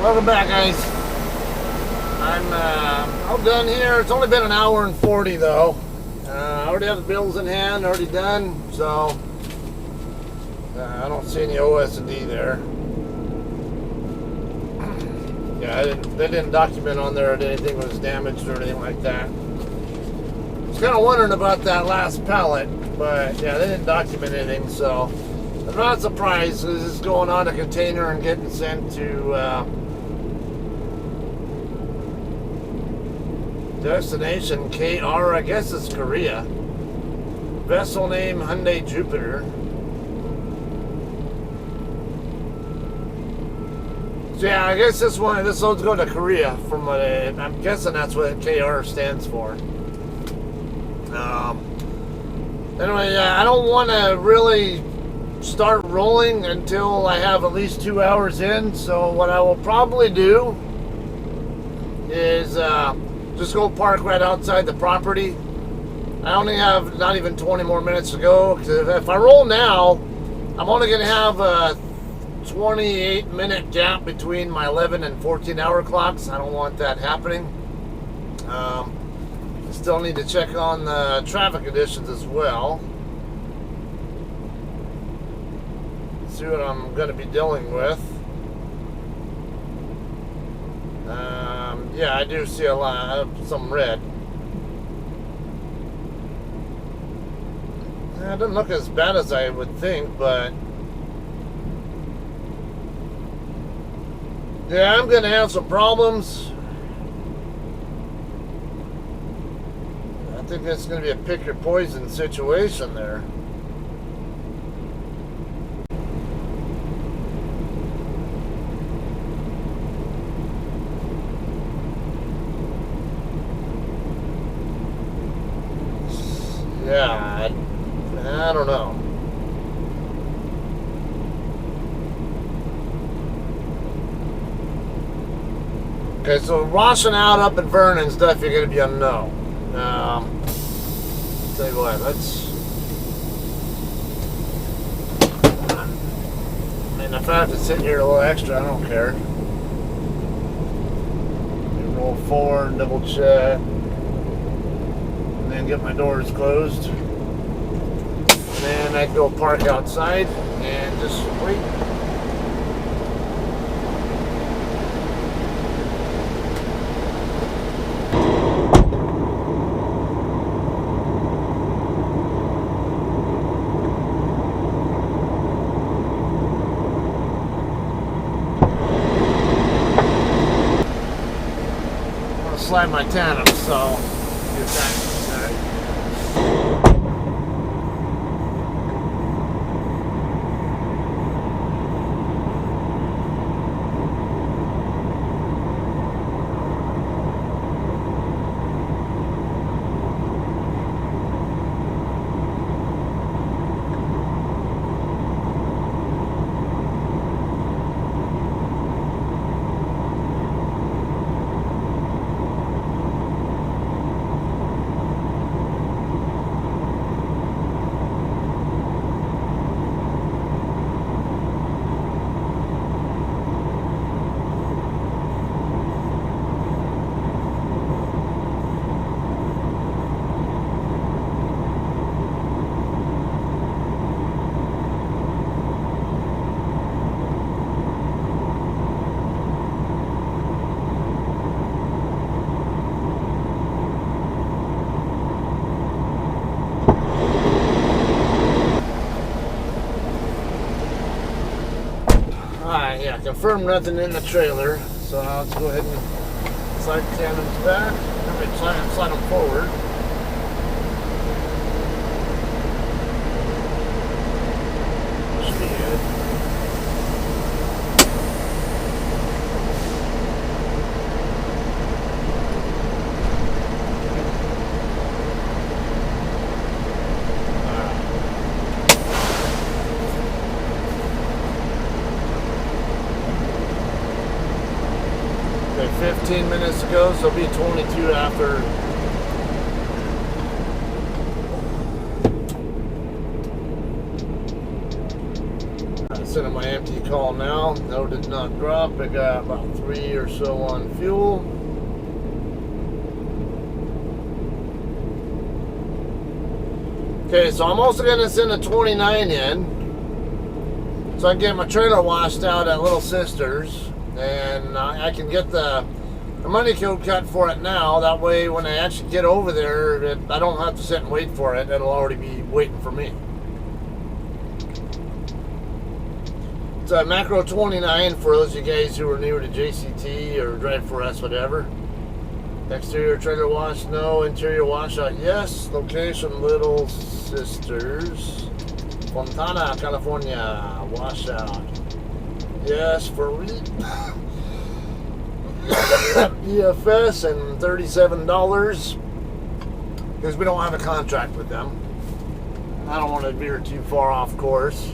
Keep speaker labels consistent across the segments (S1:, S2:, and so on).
S1: Welcome back, guys. I'm all done here. It's only been an hour and 40 though. I already have the bills in hand, already done, so I don't see any OS&D there. Yeah, they didn't document on there that anything was damaged or anything like that. I was kind of wondering about that last pallet, but yeah, they didn't document anything, so I'm not surprised. This is going on a container and getting sent to destination KR, I guess it's Korea. Vessel name Hyundai Jupiter. So yeah, I guess this load's going to Korea. From what I'm guessing, that's what KR stands for. Anyway, I don't want to really start rolling until I have at least 2 hours in. So what I will probably do is just go park right outside the property. I only have not even 20 more minutes to go. Because if I roll now, I'm only going to have a 28-minute gap between my 11 and 14-hour clocks. I don't want that happening. Still need to check on the traffic conditions as well. See what I'm going to be dealing with. Yeah, I do see a lot of some red. It doesn't look as bad as I would think, but yeah, I'm going to have some problems. I think it's going to be a pick your poison situation there. Yeah, I don't know. Okay, so washing out up in Vernon and stuff, you're going to be a no. Tell you what, if I have to sit here a little extra, I don't care. Roll forward, double check. And then get my doors closed. And then I go park outside and just wait. I'm gonna slide my tandem, so get that. Yeah, confirm nothing in the trailer. So now let's go ahead and slide the tandems back. Slide them forward. Should be good. Okay, 15 minutes to go, so it'll be 22 after. Sending my empty call now. No, did not drop. I got about 3 or so on fuel. Okay, so I'm also going to send a 29 in, so I can get my trailer washed out at Little Sisters, and I can get the money code cut for it now. That way, when I actually get over there, I don't have to sit and wait for it. It'll already be waiting for me. It's a Macro 29 for those of you guys who are new to JCT or Drive for Us, whatever. Exterior trailer wash, no. Interior washout, yes. Location, Little Sisters, Fontana, California. Washout, yes. For EFS and $37 because we don't have a contract with them. I don't want to veer too far off course.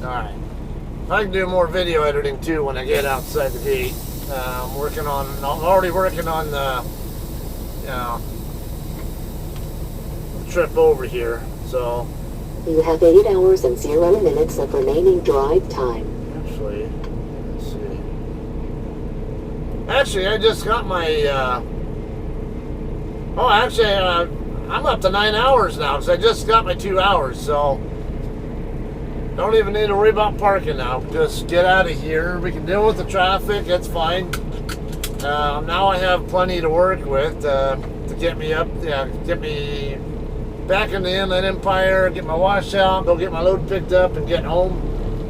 S1: Alright, I can do more video editing too when I get outside the gate. I'm already working on the trip over here, so.
S2: You have 8 hours and 0 minutes of remaining drive time.
S1: Actually, let's see. Actually, I just got my, I'm up to 9 hours now because I just got my 2 hours, so. Don't even need to worry about parking now. Just get out of here. We can deal with the traffic. It's fine. Now I have plenty to work with to get me up. Yeah, get me back in the Inland Empire. Get my washout. Go get my load picked up and get home.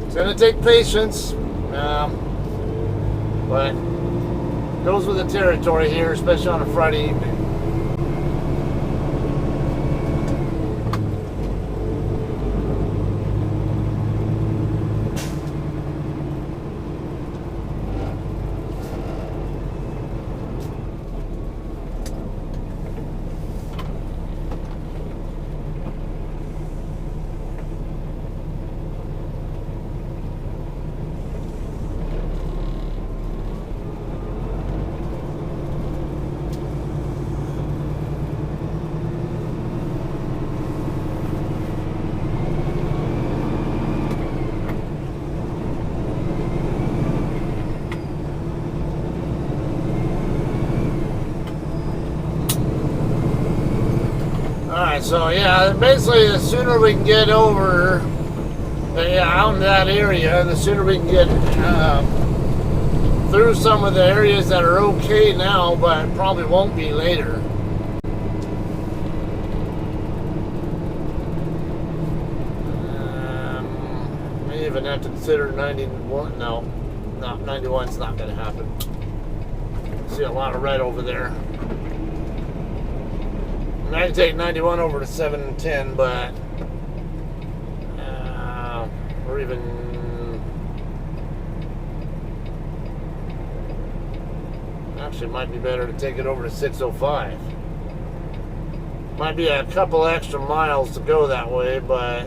S1: It's gonna take patience, but goes with the territory here, especially on a Friday evening. So yeah, basically the sooner we can get over out in that area, the sooner we can get through some of the areas that are okay now, but probably won't be later. May even have to consider 91. No, 91's not going to happen. See a lot of red over there. I can take 91 over to 710, but or even actually it might be better to take it over to 605. Might be a couple extra miles to go that way, but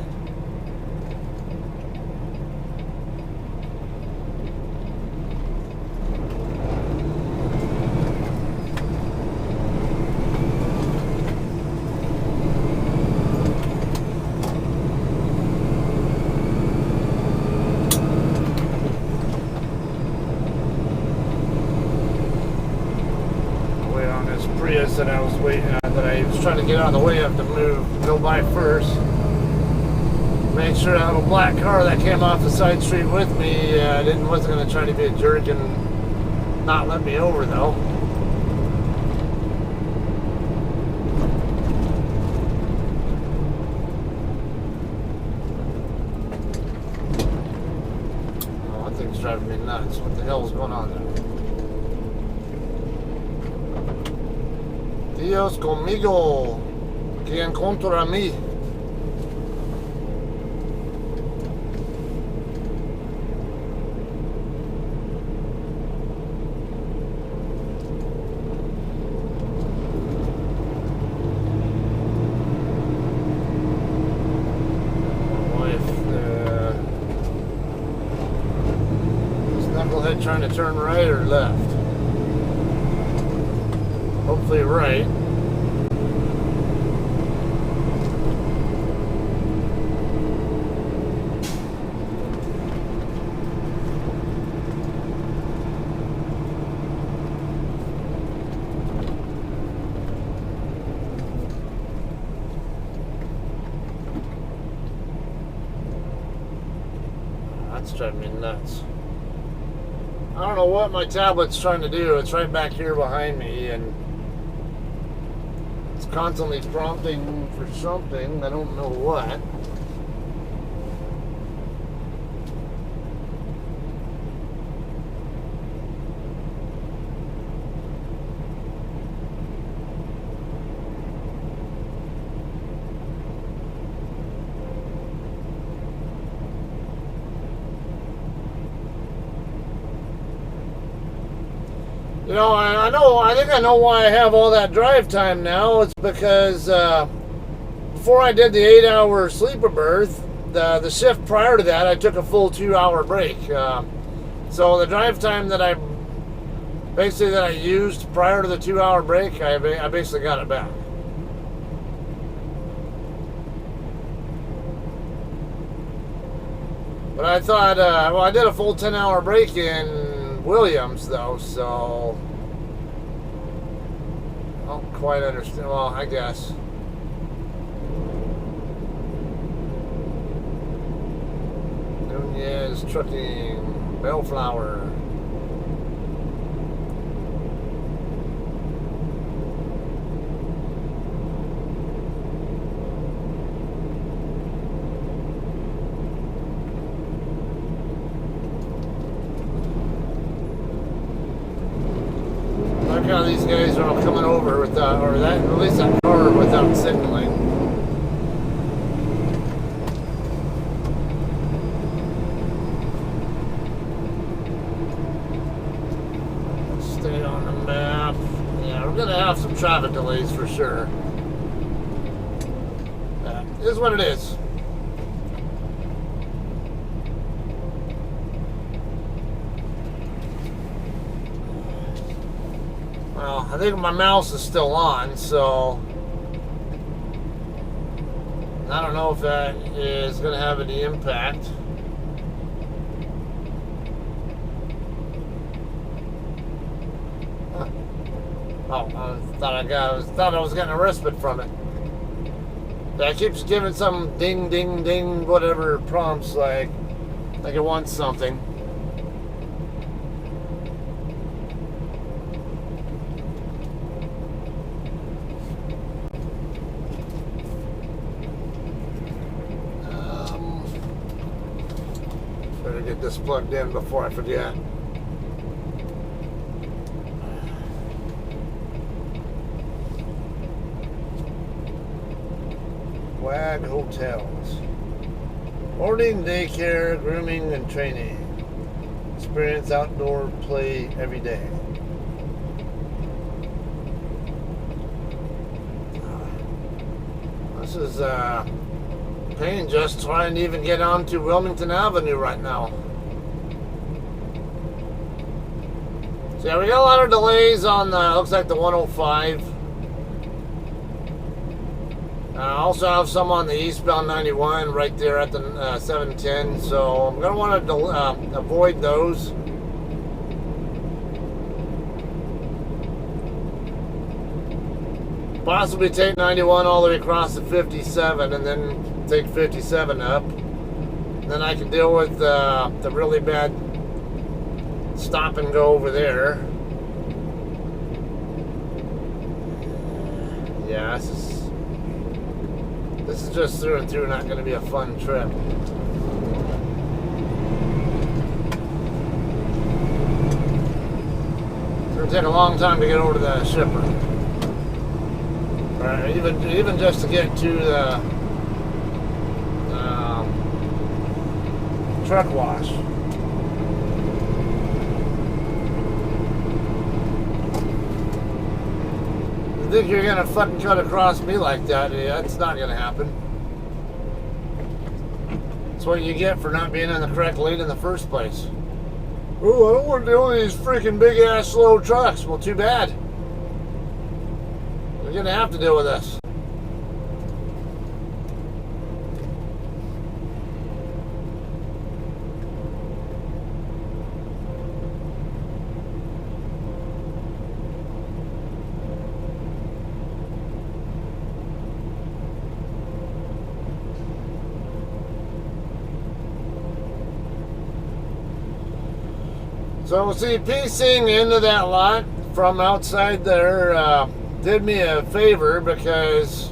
S1: that I was waiting that I was trying to get out of the way of to go by first. Make sure that little black car that came off the side street with me wasn't going to try to be a jerk and not let me over though. Oh, that thing's driving me nuts. What the hell is going on there? Dios conmigo, quien contra mí. Is knucklehead trying to turn right or left? Hopefully right. It's driving me nuts. I don't know what my tablet's trying to do. It's right back here behind me, and it's constantly prompting for something. I don't know what. You know, I think I know why I have all that drive time now. It's because before I did the 8-hour sleeper berth, the shift prior to that, I took a full 2-hour break. So the drive time that I used prior to the 2-hour break, I basically got it back. But I thought, well, I did a full 10-hour break in Williams, though, so I don't quite understand. Well, I guess. Nunez Trucking, Bellflower. How these guys are all coming over without, or that, at least that car without signaling. Stay on the map. Yeah, we're gonna have some traffic delays for sure. It is what it is. Well, I think my mouse is still on, so I don't know if that is going to have any impact. Huh. Oh, I thought I was getting a respite from it. Yeah, it keeps giving some ding, ding, ding, whatever prompts, like it wants something. Better get this plugged in before I forget. WAG Hotels. Boarding, daycare, grooming, and training. Experience outdoor play every day. This is pain just trying to even get onto Wilmington Avenue right now. So yeah, we got a lot of delays on the, looks like the 105. I also have some on the eastbound 91 right there at the 710, so I'm going to want to avoid those. Possibly take 91 all the way across to 57 and then take 57 up. And then I can deal with the really bad stop and go over there. Yeah, this is just through and through not going to be a fun trip. It's going to take a long time to get over to the shipper. Or even just to get to the truck wash. You think you're gonna fucking cut across me like that? Yeah, it's not gonna happen. That's what you get for not being in the correct lane in the first place. Oh, I don't want to deal with these freaking big ass slow trucks. Well, too bad. You're gonna have to deal with this. So see, piecing into that lot from outside there did me a favor because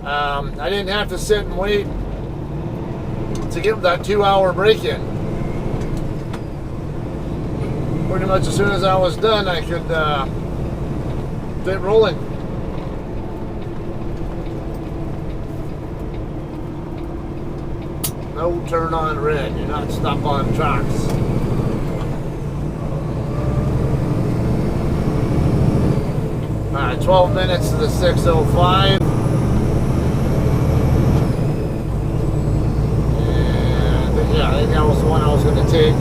S1: I didn't have to sit and wait to get that 2-hour break-in. Pretty much as soon as I was done, I could get rolling. No turn on red. You're not stop on tracks. Alright, 12 minutes to the 6:05. And yeah, I think that was the one I was going to take.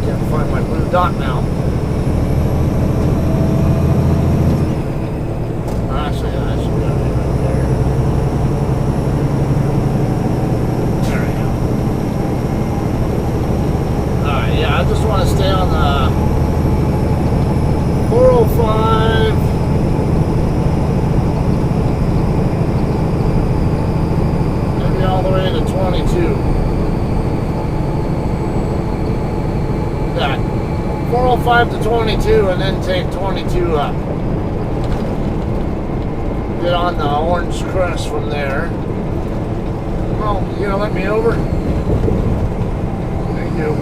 S1: Can't find my blue dot now. Actually, I should got it right there. There we go. Alright, yeah, I just want to stay on the 405. Maybe all the way to 22. Yeah, 405 to 22 and then take 22 up. Get on the Orange Crest from there. Oh, you gonna let me over? Thank you.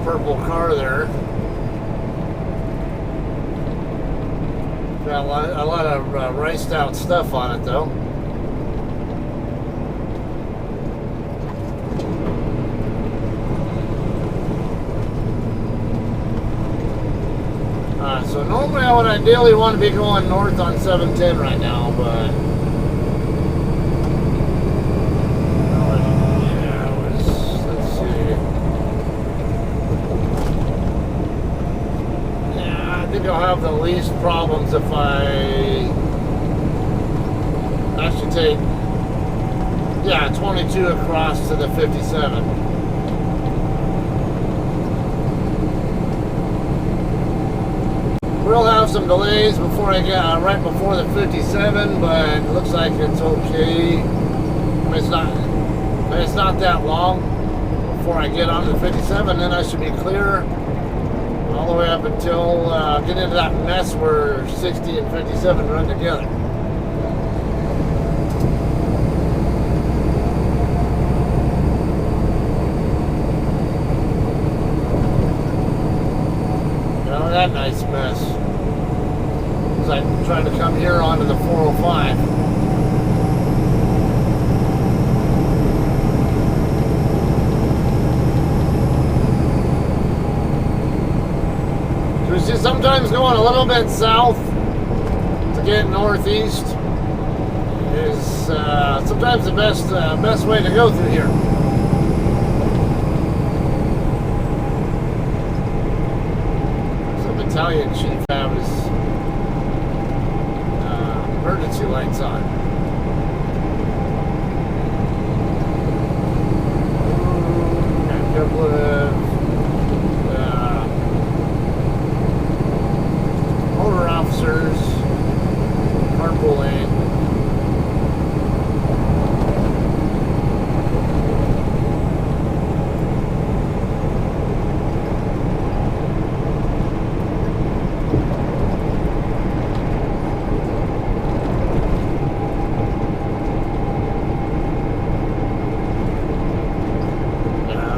S1: Purple car there. Got a lot of riced out stuff on it though. So normally I would ideally want to be going north on 710 right now, but I'll have the least problems if I actually take 22 across to the 57. We'll have some delays before I get right before the 57, but it looks like it's okay. I mean, it's not that long before I get on the 57, then I should be clear all the way up until get into that mess where 60 and 57 run together. Now that nice mess. It's like trying to come here onto the 405. Just sometimes going a little bit south to get northeast is sometimes the best way to go through here. Some battalion chief have his emergency lights on. Got a couple of motor officers carpooling.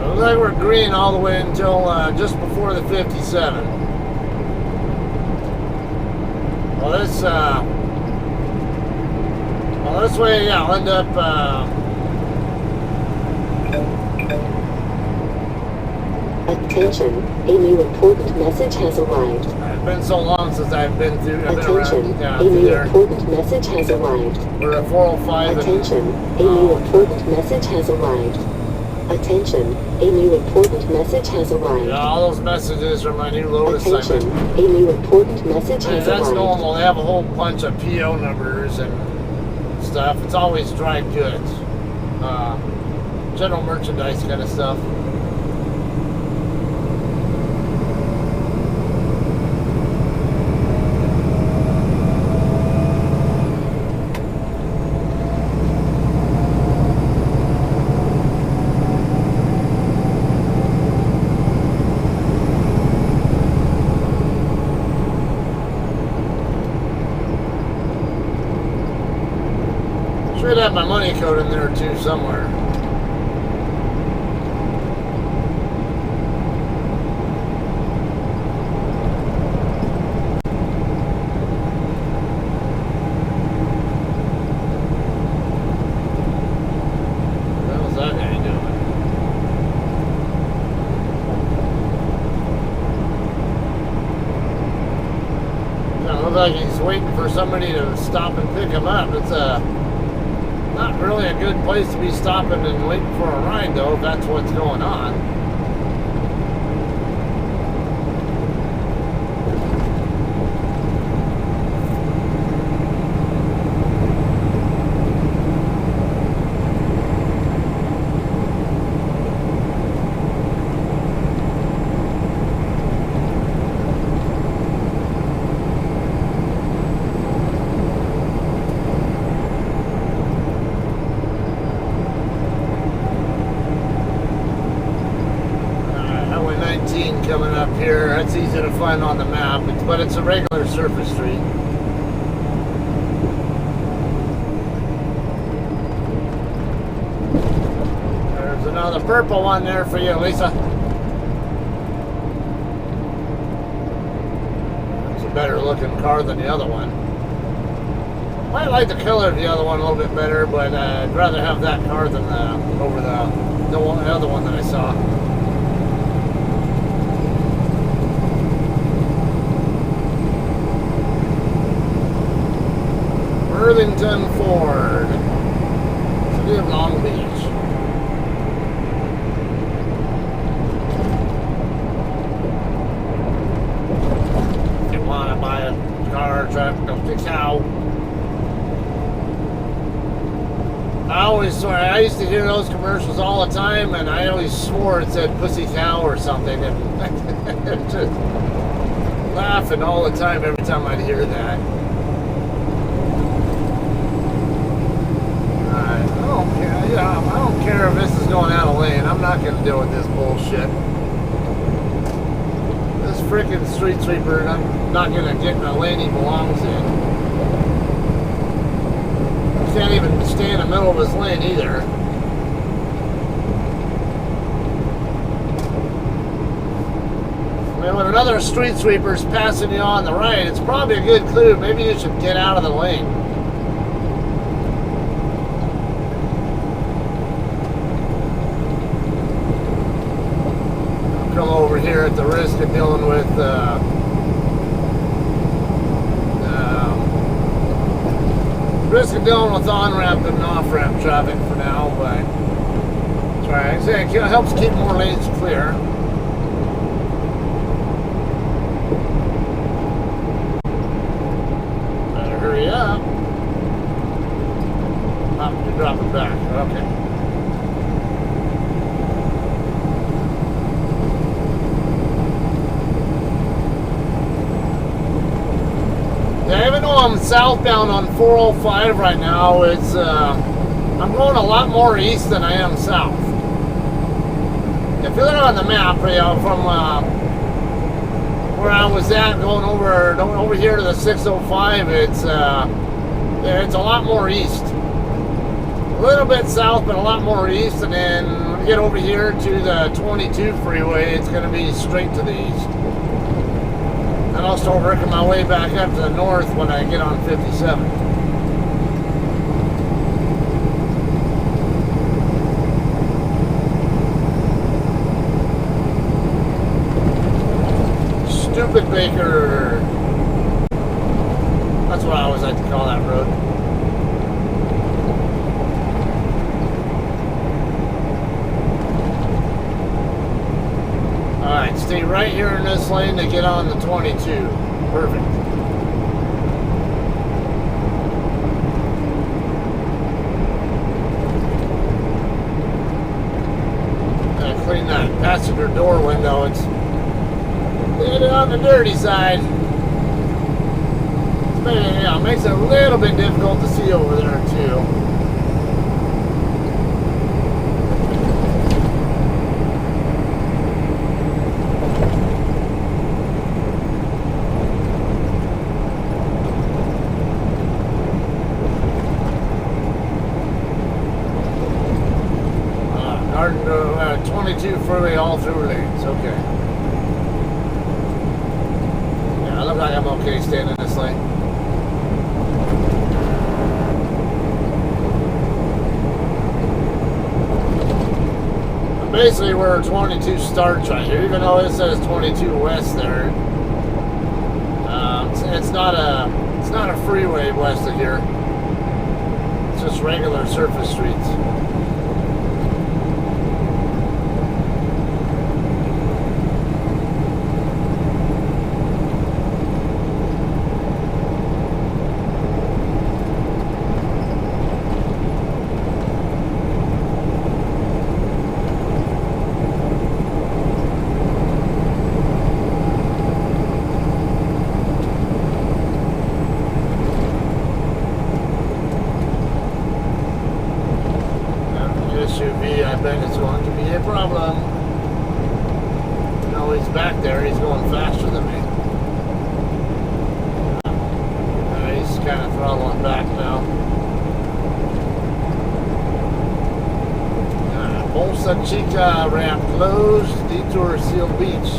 S1: Looks like we're green all the way until just before the 57. Well, this way, yeah, I'll end up,
S2: Attention, a new important message has arrived.
S1: It's been so long since I've been through,
S2: Attention, a new important message has arrived.
S1: We're at 405.
S2: Attention, a new important message has arrived. Attention, a new important message has arrived.
S1: Yeah, all those messages are my new load
S2: Attention,
S1: assignment.
S2: a new important message has
S1: That's
S2: arrived.
S1: normal. They have a whole bunch of PO numbers and stuff. It's always dry goods. general merchandise kind of stuff. Should have my money code in there too somewhere. What was that guy doing? It looks like he's waiting for somebody to stop and pick him up. It's not really a good place to be stopping and waiting for a ride, though, if that's what's going on. Coming up here, that's easy to find on the map, but it's a regular surface street. There's another purple one there for you, Lisa. It's a better looking car than the other one. I like the color of the other one a little bit better, but I'd rather have that car than over the other one that I saw. Worthington Ford, City of Long Beach. If you want to buy a car, truck, don't think so. I used to hear those commercials all the time, and I always swore it said pussy cow or something, and just laughing all the time every time I'd hear that. I don't care if this is going out of lane. I'm not going to deal with this bullshit. This freaking street sweeper, I'm not going to get in the lane he belongs in. He can't even stay in the middle of his lane either. I mean, when another street sweeper's passing you on the right, it's probably a good clue. Maybe you should get out of the lane. Come over here at the risk of dealing with on-ramp and off-ramp traffic for now, but try. It helps keep more lanes clear. Better hurry up. Oh, you're dropping back. Okay. Yeah, even though I'm southbound on 405 right now, it's I'm going a lot more east than I am south. If you look on the map, you know, from where I was at, going over here to the 605, it's a lot more east. A little bit south, but a lot more east, and then when you get over here to the 22 freeway, it's going to be straight to the east. And I'll start working my way back up to the north when I get on 57. Stupid Baker. That's what I always like to call that road. Alright, stay right here in this lane to get on the 22. Perfect. passenger door window. It's on the dirty side. It makes it a little bit difficult to see over there too. Garden 22 freeway, all through lanes. Okay. Yeah, I look like I'm okay staying in this lane. Basically, where 22 starts right here, even though it says 22 west there. It's not a freeway west of here. It's just regular surface streets. SUV, I bet it's going to be a problem. No, he's back there. He's going faster than me. He's kind of throttling back now. Bolsa Chica ramp closed. Detour Seal Beach.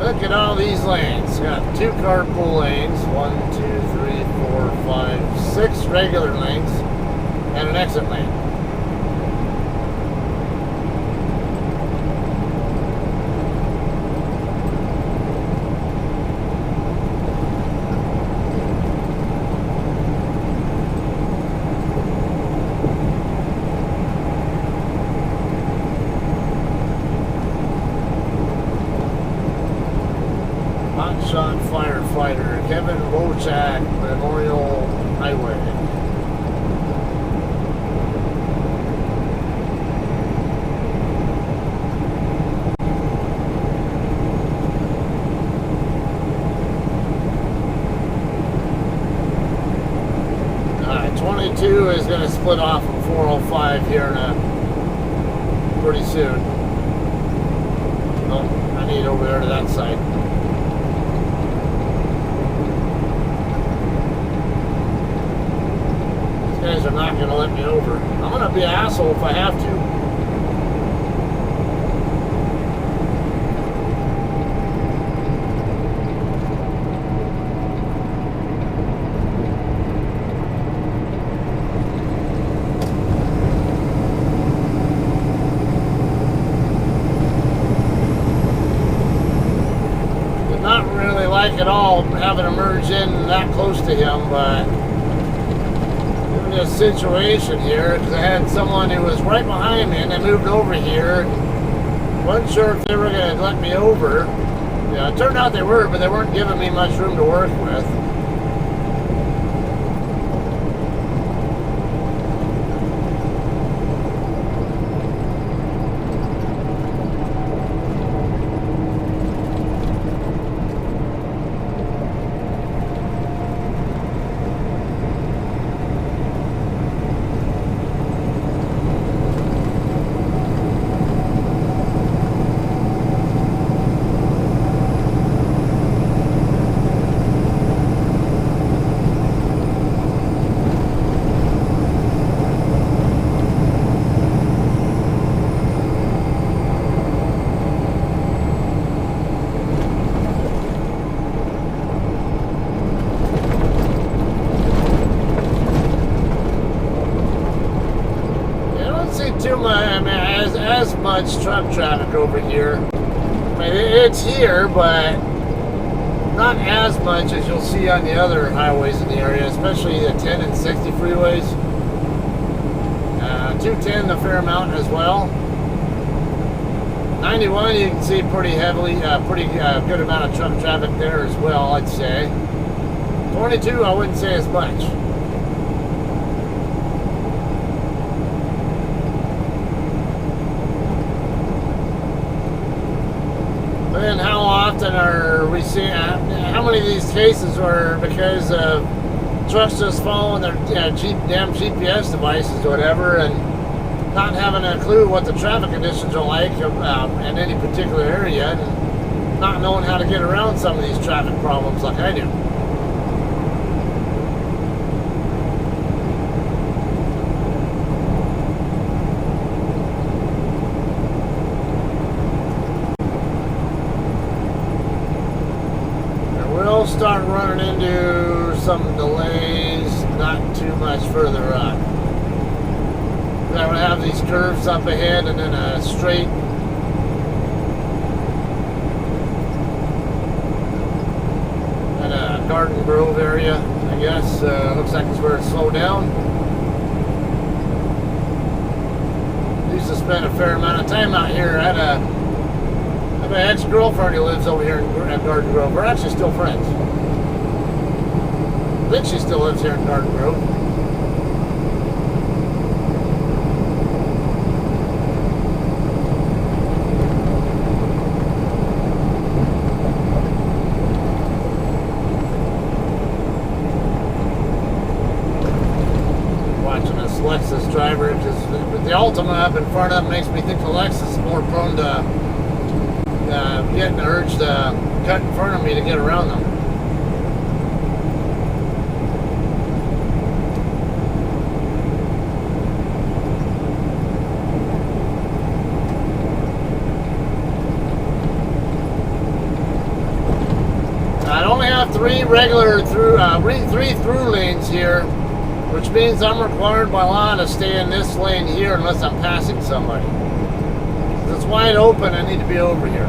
S1: Look at all these lanes. Got 2 carpool lanes, 1, 2, 3, 4, 5, 6 regular lanes, and an exit lane. Hotshot firefighter Kevin Wojak, Memorial Highway. Alright, 22 is going to split off from 405 here pretty soon. Oh, I need over there to that side. Guys are not going to let me over. I'm going to be an asshole if I have to. Did not really like at all having to merge in that close to him, but this situation here, because I had someone who was right behind me and they moved over here. Wasn't sure if they were going to let me over. Yeah, it turned out they were, but they weren't giving me much room to work with. Too much, I mean, as much truck traffic over here. I mean, it's here, but not as much as you'll see on the other highways in the area, especially the 10 and 60 freeways. 210 a fair amount as well. 91 you can see pretty heavily, pretty good amount of truck traffic there as well, I'd say. 22 I wouldn't say as much. then how often are we seeing, how many of these cases are because of trucks just following their damn GPS devices or whatever, and not having a clue what the traffic conditions are like in any particular area, and not knowing how to get around some of these traffic problems like I do. We'll start running into some delays not too much further up. I would have these curves up ahead and then a straight and a Garden Grove area, I guess. Looks like it's where it slowed down. Used to spend a fair amount of time out here. I have an ex-girlfriend who lives over here in Garden Grove. We're actually still friends. I think she still lives here in Garden Grove. Lexus driver, because the Altima up in front of him makes me think the Lexus is more prone to getting the urge to cut in front of me to get around them. I only have three through lanes here, which means I'm required by law to stay in this lane here unless I'm passing somebody. If it's wide open, I need to be over here.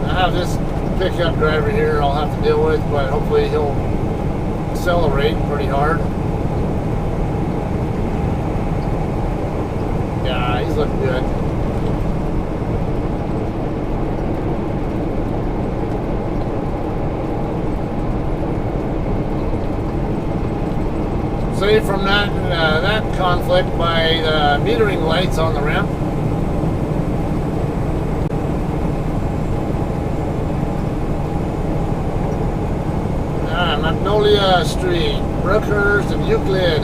S1: I have this pickup driver here I'll have to deal with, but hopefully he'll accelerate pretty hard. Yeah, he's looking good. Saved from that conflict by the metering lights on the ramp. Magnolia Street, Brookhurst, and Euclid.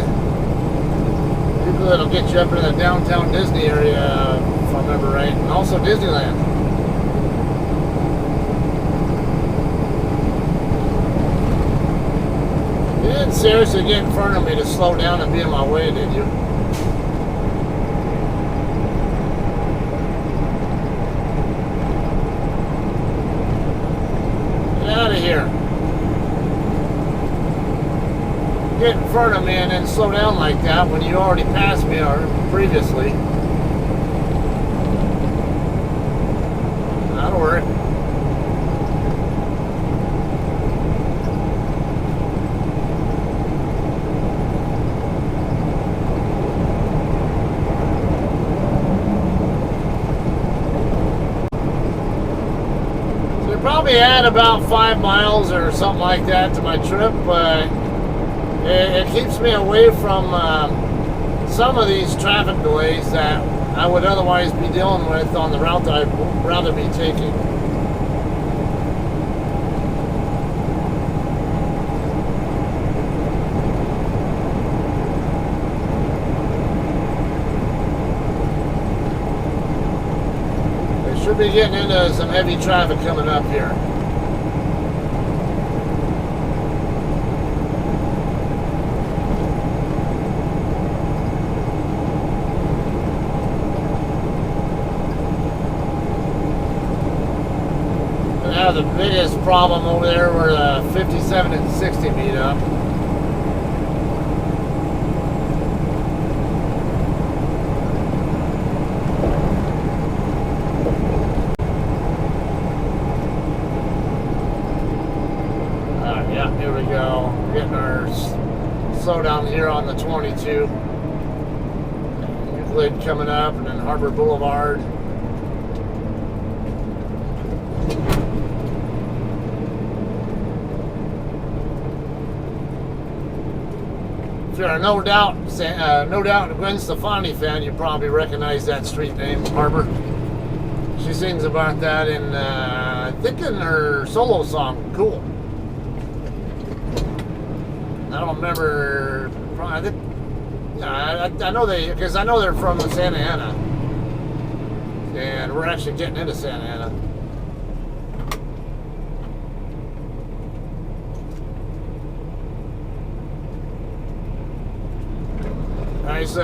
S1: Euclid will get you up into the downtown Disney area, if I remember right, and also Disneyland. You didn't seriously get in front of me to slow down and be in my way, did you? Get out of here. Get in front of me and then slow down like that when you already passed me previously. That'll work. So we probably add about 5 miles or something like that to my trip, but it keeps me away from some of these traffic delays that I would otherwise be dealing with on the route that I'd rather be taking. They should be getting into some heavy traffic coming up here. The biggest problem over there where the 57 and 60 meet up. Yeah, here we go. We're getting our slowdown here on the 22. Euclid coming up, and then Harbor Boulevard. If you're a no doubt Gwen Stefani fan, you probably recognize that street name, Harbor. She She sings about that in, I think in her solo song, Cool. I don't remember, I think, I know because I know they're from Santa Ana. And we're actually getting into Santa Ana. Nice,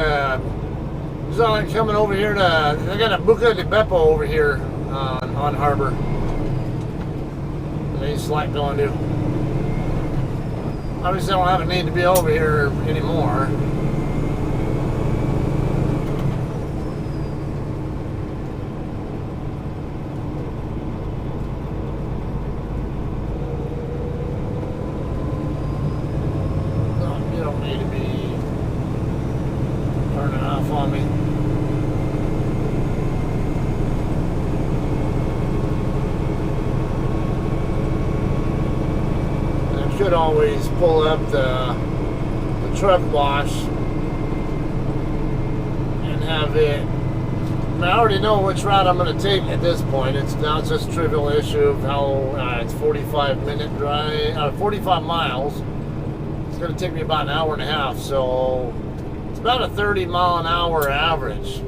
S1: he's on coming over here to, they got a Buca di Beppo over here on Harbor. He's like going to. Obviously, I don't have a need to be over here anymore. No, you don't need to be turning off on me. Should always pull up the truck wash and have it. I already know which route I'm going to take at this point. It's now just a trivial issue of how it's 45-minute drive, 45 miles. It's going to take me about an hour and a half, so it's about a 30-mile-an-hour average.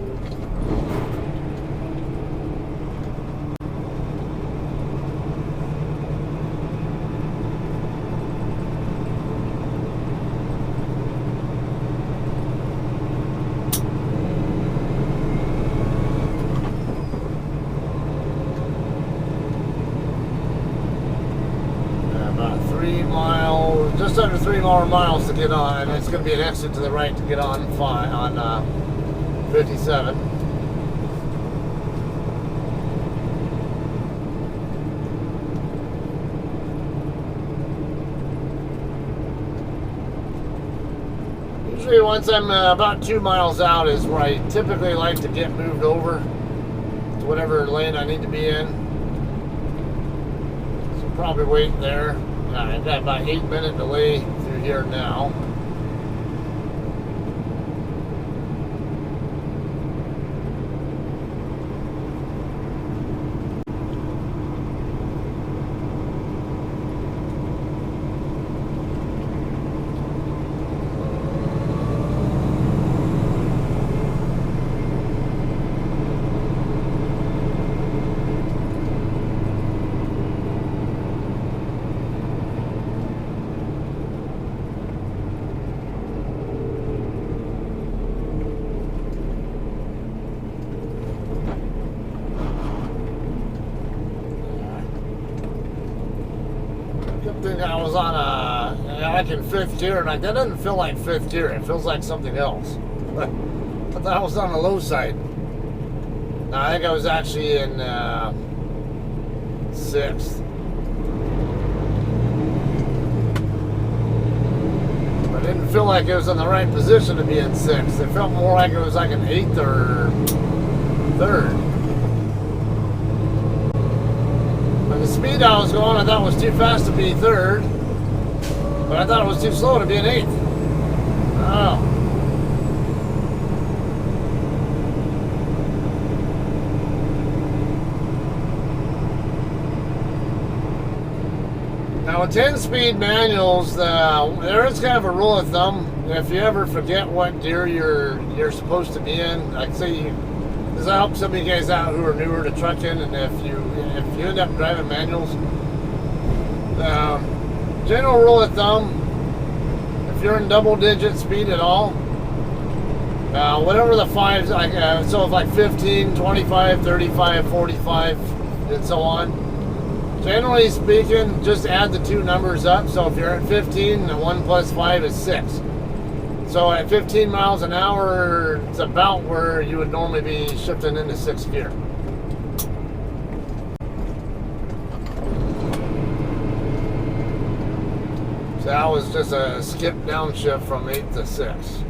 S1: Just under 3 more miles to get on, and it's going to be an exit to the right to get on 57. Usually once I'm about 2 miles out is where I typically like to get moved over to whatever lane I need to be in. So probably wait there. I've got about 8-minute delay through here now. I was on like in 5th gear, and like that doesn't feel like 5th gear. It feels like something else. I thought I was on the low side. No, I think I was actually in 6th. But it didn't feel like it was in the right position to be in 6th. It felt more like it was like an 8th or 3rd. The speed I was going, I thought was too fast to be 3rd, but I thought it was too slow to be an 8th. Oh. Now with 10-speed manuals, there is kind of a rule of thumb. If you ever forget what gear you're supposed to be in, I'd say this helps some of you guys out who are newer to trucking, and if you end up driving manuals, general rule of thumb, if you're in double-digit speed at all, whatever the fives, like so if like 15, 25, 35, 45, and so on. Generally speaking, just add the 2 numbers up. So if you're at 15, the 1 plus 5 is 6. So at 15 miles an hour, it's about where you would normally be shifting into 6th gear. So that was just a skip downshift from 8th to 6th.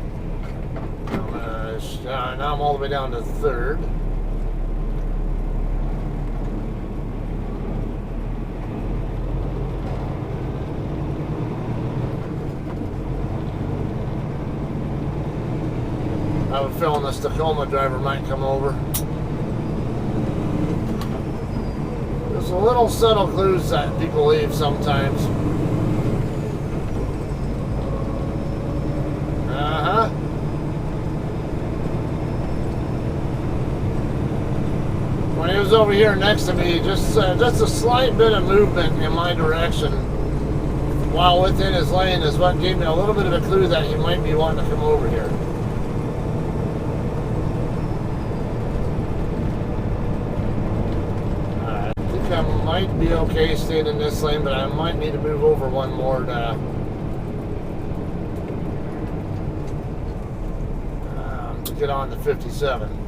S1: Now I'm all the way down to 3rd. I have a feeling this Tacoma driver might come over. There's a little subtle clues that people leave sometimes. Uh-huh. When he was over here next to me, just a slight bit of movement in my direction while within his lane is what gave me a little bit of a clue that he might be wanting to come over here. I think I might be okay staying in this lane, but I might need to move over one more to get on to 57.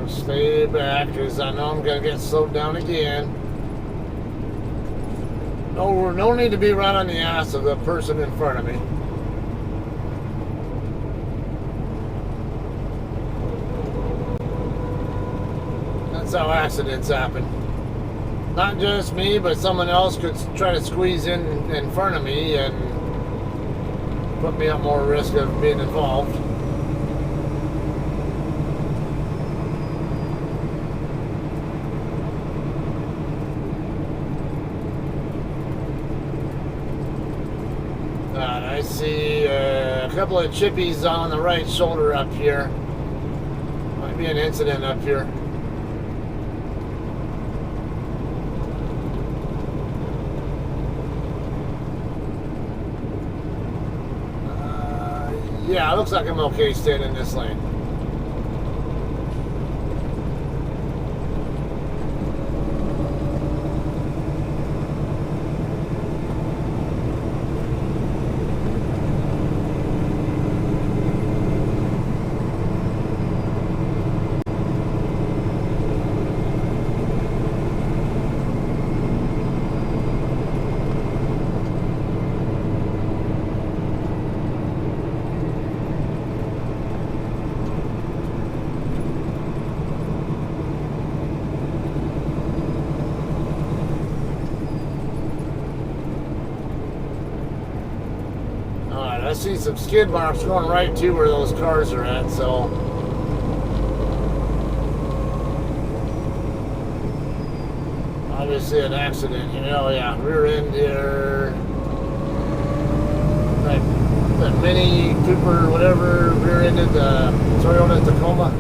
S1: Stay back because I know I'm going to get slowed down again. No need to be right on the ass of the person in front of me. That's how accidents happen. Not just me, but someone else could try to squeeze in front of me and put me at more risk of being involved. I see a couple of chippies on the right shoulder up here. Might be an incident up here. Yeah, it looks like I'm okay staying in this lane. I see some skid marks going right to where those cars are at, so obviously an accident, you know. Yeah, rear end here, that Mini Cooper, whatever, rear-ended the Toyota Tacoma.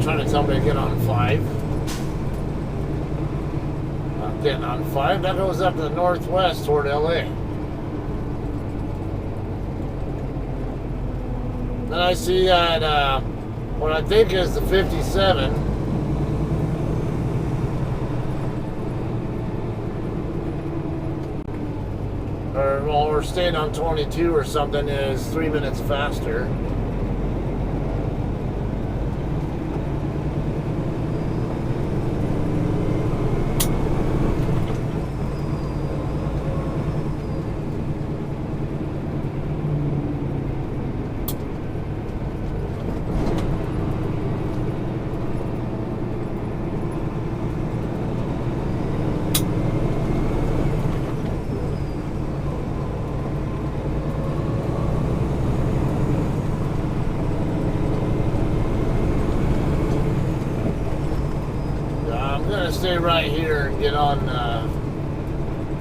S1: Trying to tell me to get on 5. I'm getting on 5. That goes up to the northwest toward LA. Then I see that what I think is the 57. Or staying on 22 or something is 3 minutes faster. stay right here and get on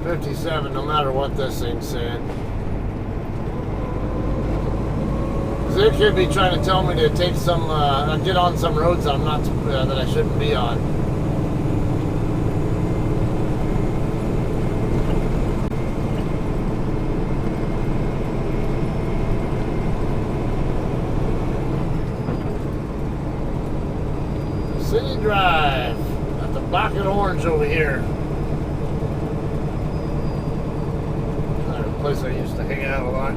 S1: 57, no matter what this thing's saying. Because it could be trying to tell me to take some, get on some roads that I'm not, that I shouldn't be on. City Drive at the Black and Orange over here. Another place I used to hang out a lot.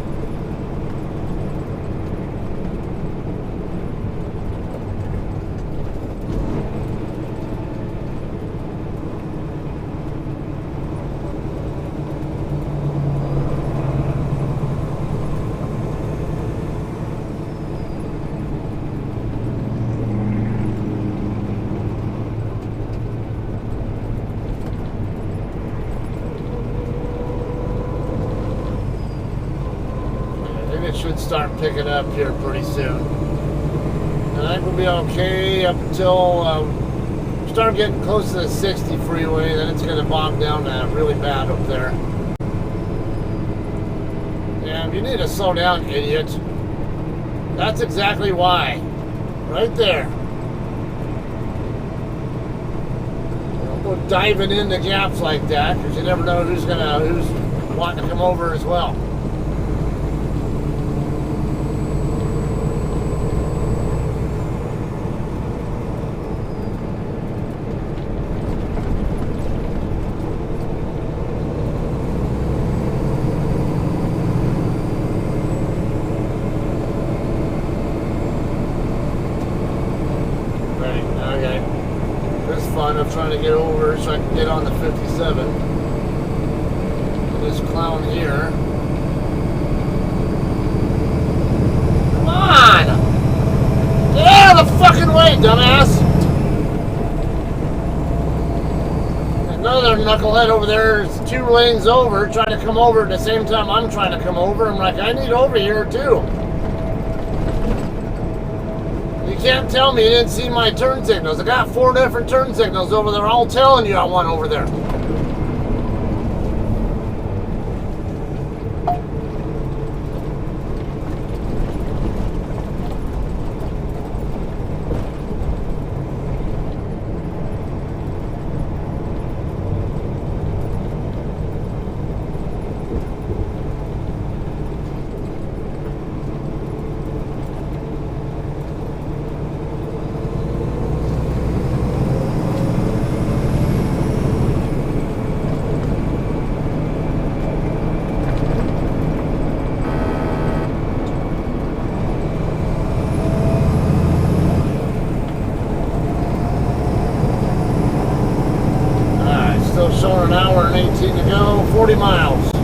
S1: Should start picking up here pretty soon. And I think we'll be okay up until start getting close to the 60 freeway, then it's going to bog down really bad up there. Yeah, you need to slow down, idiot. That's exactly why. Right there. Don't go diving into gaps like that, because you never know who's wanting to come over as well. I'm trying to get over so I can get on the 57. This clown here. Come on! Get out of the fucking way, dumbass! Another knucklehead over there is 2 lanes over, trying to come over at the same time I'm trying to come over. I'm like, I need over here too. You can't tell me you didn't see my turn signals. I got 4 different turn signals over there, all telling you I want over there. Showing an hour and 18 to go, 40 miles.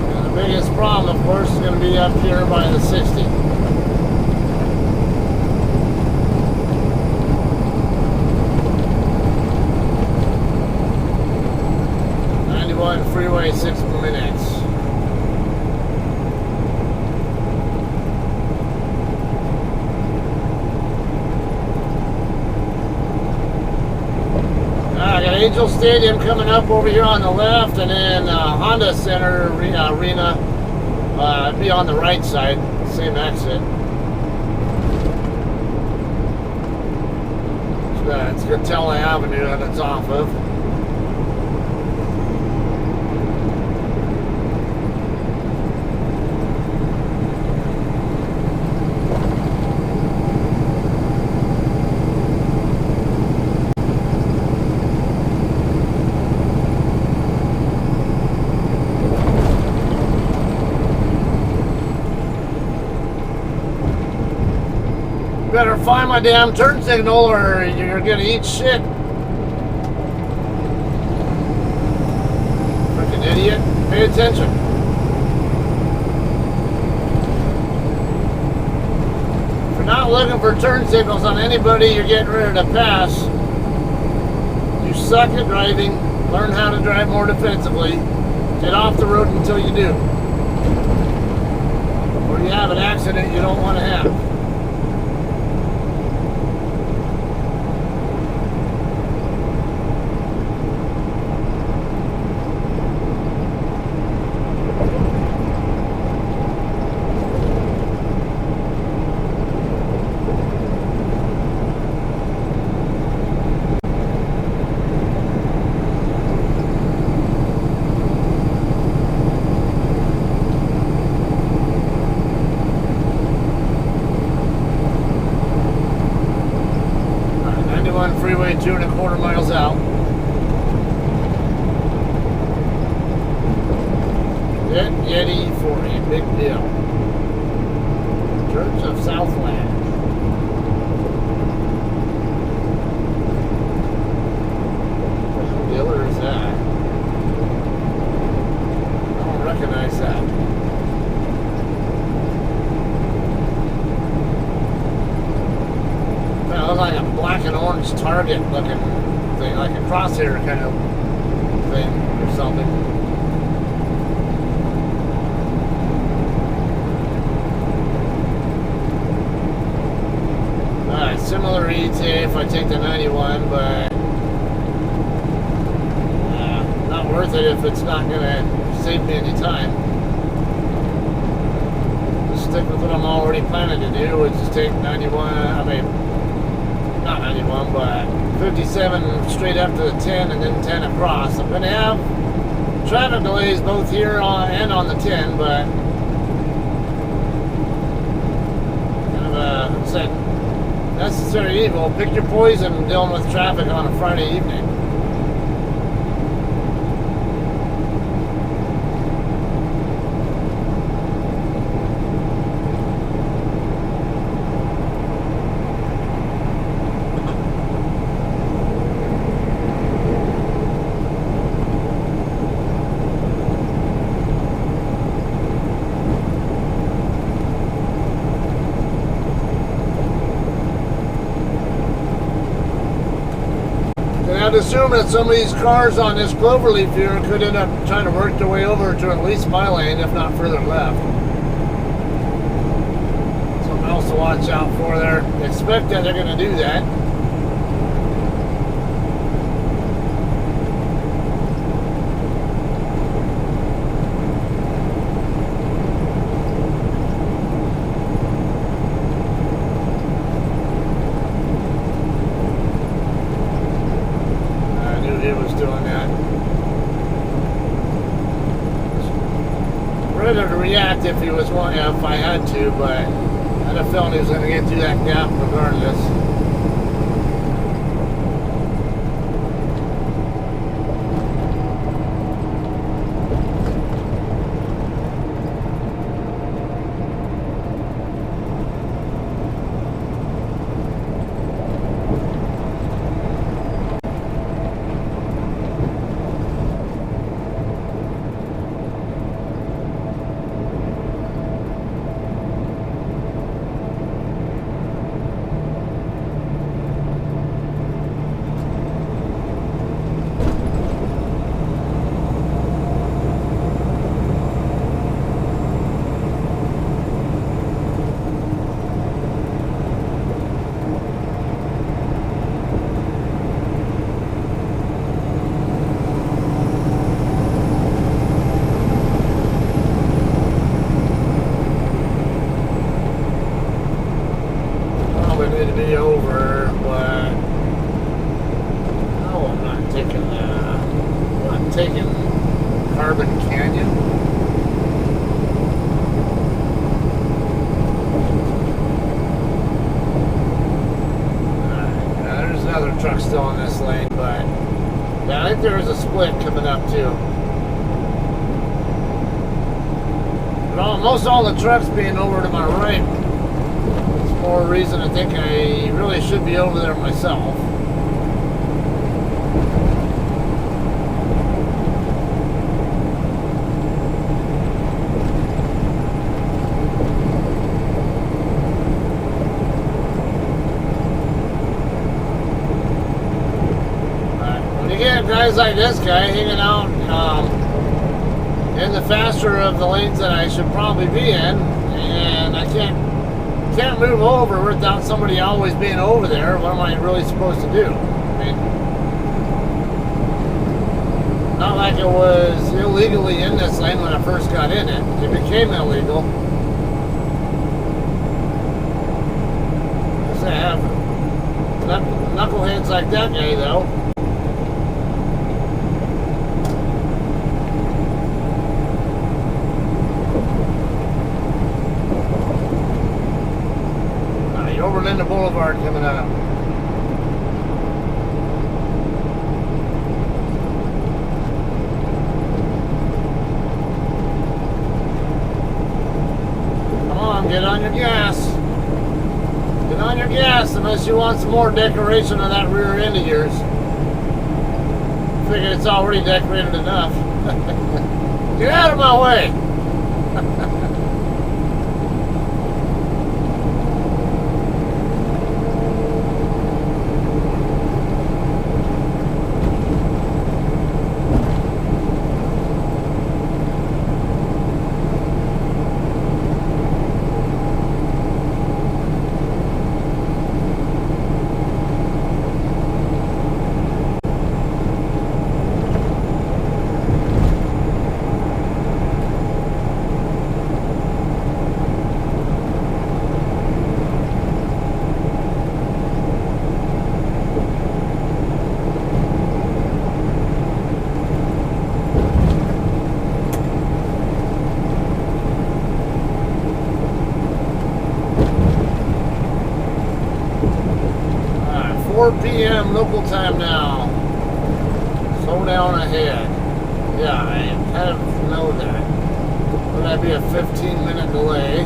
S1: And the biggest problem, of course, is going to be up here by the 60. Freeway 6 minutes. I got Angel Stadium coming up over here on the left, and then Honda Center Arena be on the right side, same exit. It's Gatella Avenue that it's off of. Better find my damn turn signal or you're gonna eat shit. Freaking idiot. Pay attention. If you're not looking for turn signals on anybody you're getting ready to pass, you suck at driving. Learn how to drive more defensively. Get off the road until you do. Or you have an accident you don't want to have. 91 freeway, 2.25 miles out. Get Yeti for a big deal. Church of Southland. What dealer is that? I don't recognize that. That looks like a black and orange Target looking thing, like a crosshair kind of thing or something. Similar ETA if I take the 91, but not worth it if it's not going to save me any time. Just stick with what I'm already planning to do, which is take 91, I mean, not 91, but 57 straight up to the 10 and then 10 across. I'm going to have traffic delays both here and on the 10, but kind of said, necessary evil. Pick your poison dealing with traffic on a Friday evening. I'd assume that some of these cars on this Cloverleaf here could end up trying to work their way over to at least my lane, if not further left. Something else to watch out for there. Expect that they're going to do that. To react if he was one, if I had to, but I had a feeling he was going to get through that gap regardless. Truck still in this lane, but yeah, I think there is a split coming up too. But almost all the trucks being over to my right, it's more reason to think I really should be over there myself. Guys like this guy hanging out in the faster of the lanes that I should probably be in, and I can't move over without somebody always being over there. What am I really supposed to do? I mean, not like it was illegally in this lane when I first got in it. It became illegal. I have knuckleheads like that guy though. Overland Boulevard coming up. Unless you want some more decoration on that rear end of yours. Figure it's already decorated enough. Get out of my way! Alright, 4 p.m. local time now. Slow down ahead. Yeah, I kind of know that. Will that be a 15-minute delay?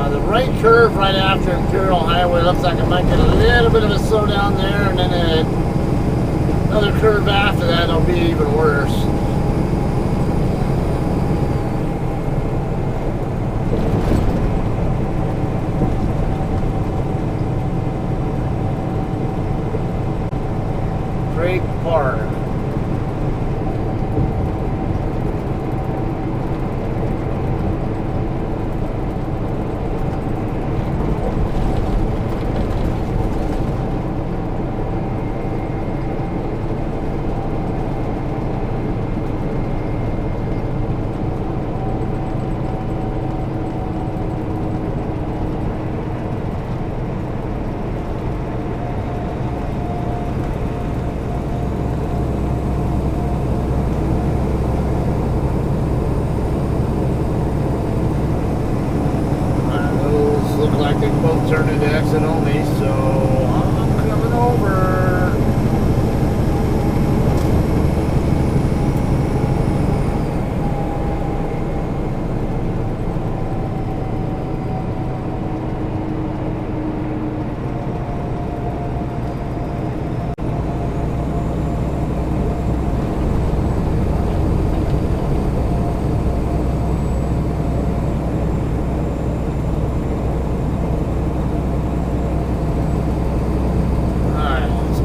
S1: The right curve right after Imperial Highway looks like it might get a little bit of a slowdown there, and then another curve after that will be even worse. Great Park. Turn into exit only, so I'm coming over.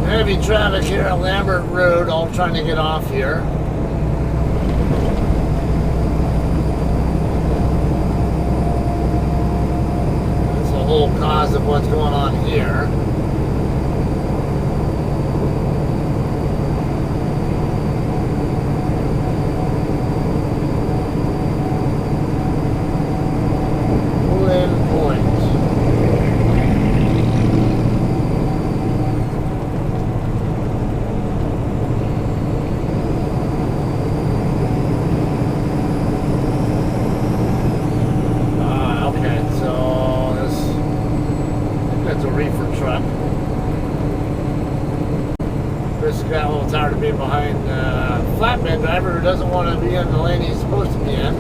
S1: Heavy traffic here at Lambert Road, all trying to get off here. That's the whole cause of what's going on here. Got a little tired of being behind a flatbed driver who doesn't want to be in the lane he's supposed to be in.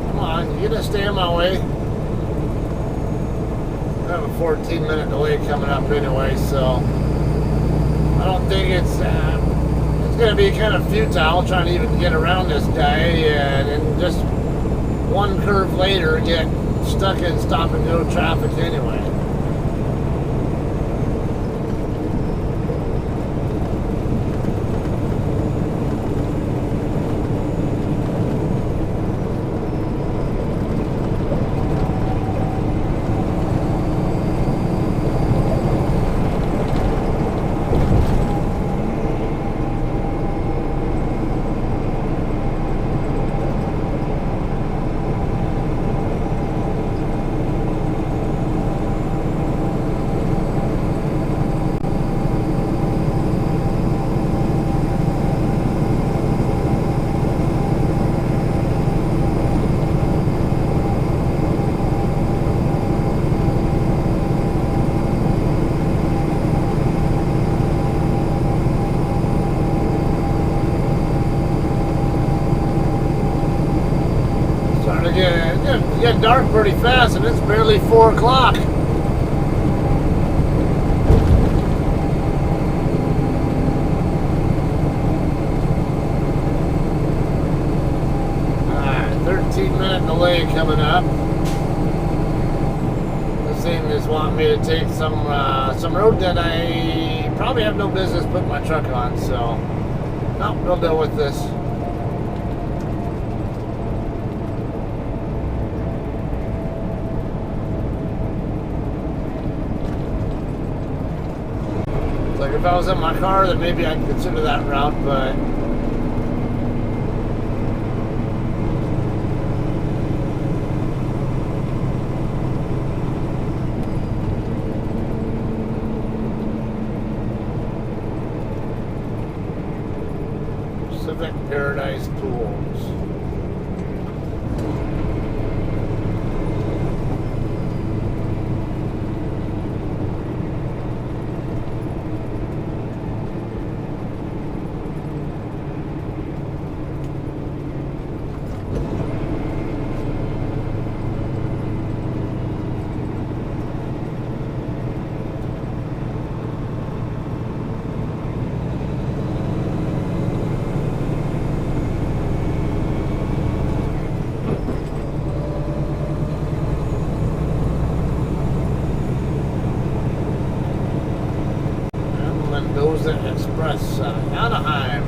S1: Come on, you're gonna stay in my way. I have a 14-minute delay coming up anyway, so I don't think it's gonna be kind of futile trying to even get around this guy and just one curve later get stuck in stop and go traffic anyway. dark pretty fast, and it's barely 4 o'clock. Alright, 13-minute delay coming up. This thing is wanting me to take some road that I probably have no business putting my truck on, so no, we'll deal with this. Like if I was in my car, then maybe I'd consider that route, but Pacific Paradise Pools. Express, Anaheim.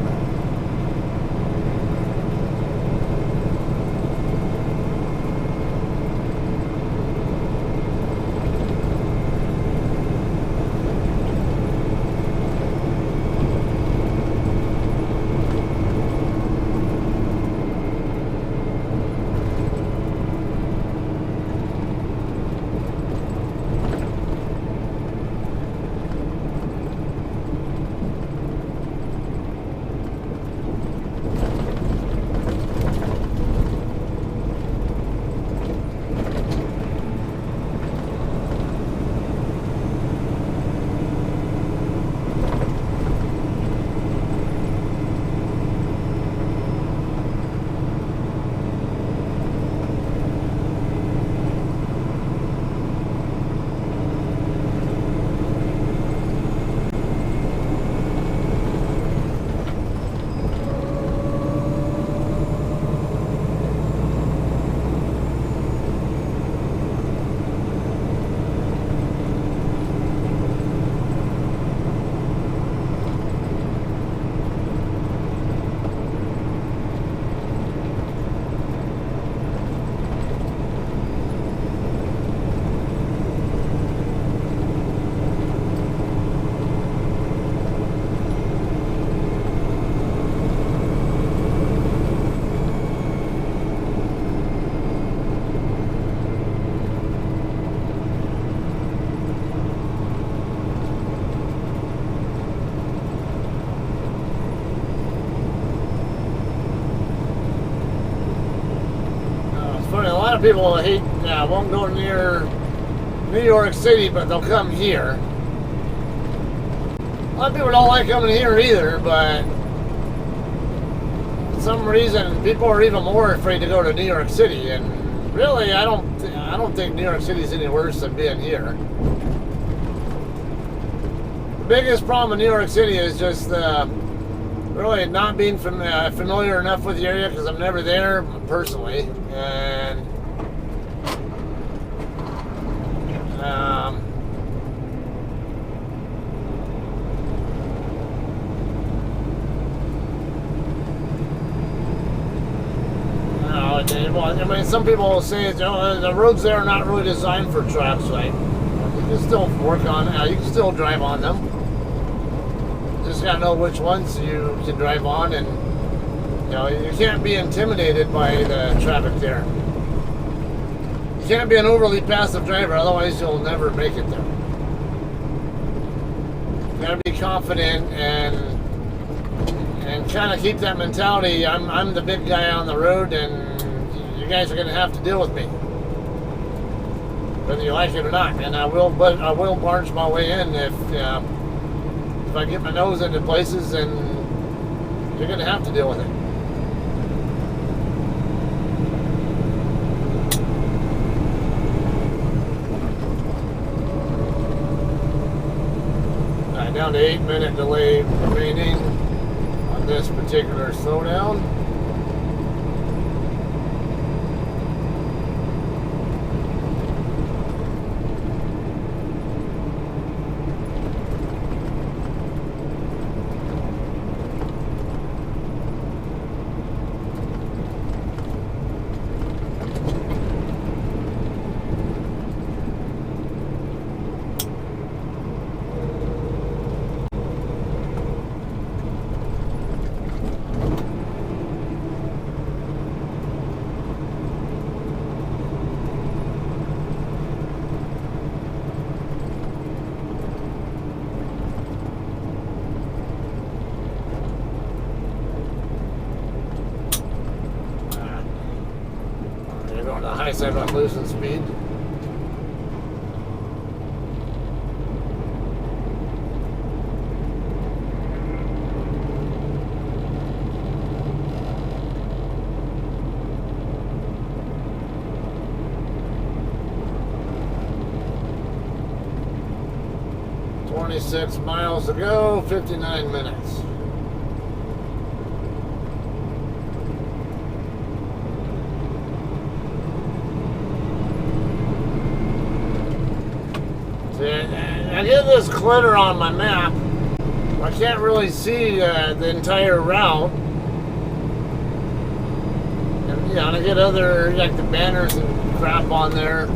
S1: People hate, won't go near New York City, but they'll come here. A lot of people don't like coming here either, but for some reason people are even more afraid to go to New York City. And really, I don't think New York City is any worse than being here. The biggest problem in New York City is just really not being familiar enough with the area, because I'm never there personally, and I mean, some people will say the roads there are not really designed for trucks, right? You can still work on it. You can still drive on them. Just gotta know which ones you can drive on, and you can't be intimidated by the traffic there. You can't be an overly passive driver, otherwise you'll never make it there. You gotta be confident and kind of keep that mentality. I'm the big guy on the road, and you guys are gonna have to deal with me, whether you like it or not. And I will barge my way in if I get my nose into places, and you're gonna have to deal with it. Yeah, down to 8-minute delay remaining on this particular slowdown. On the high side, not losing speed. $26 to go, 59 minutes. I get this clutter on my map. I can't really see the entire route. And I get other, like the banners and crap on there.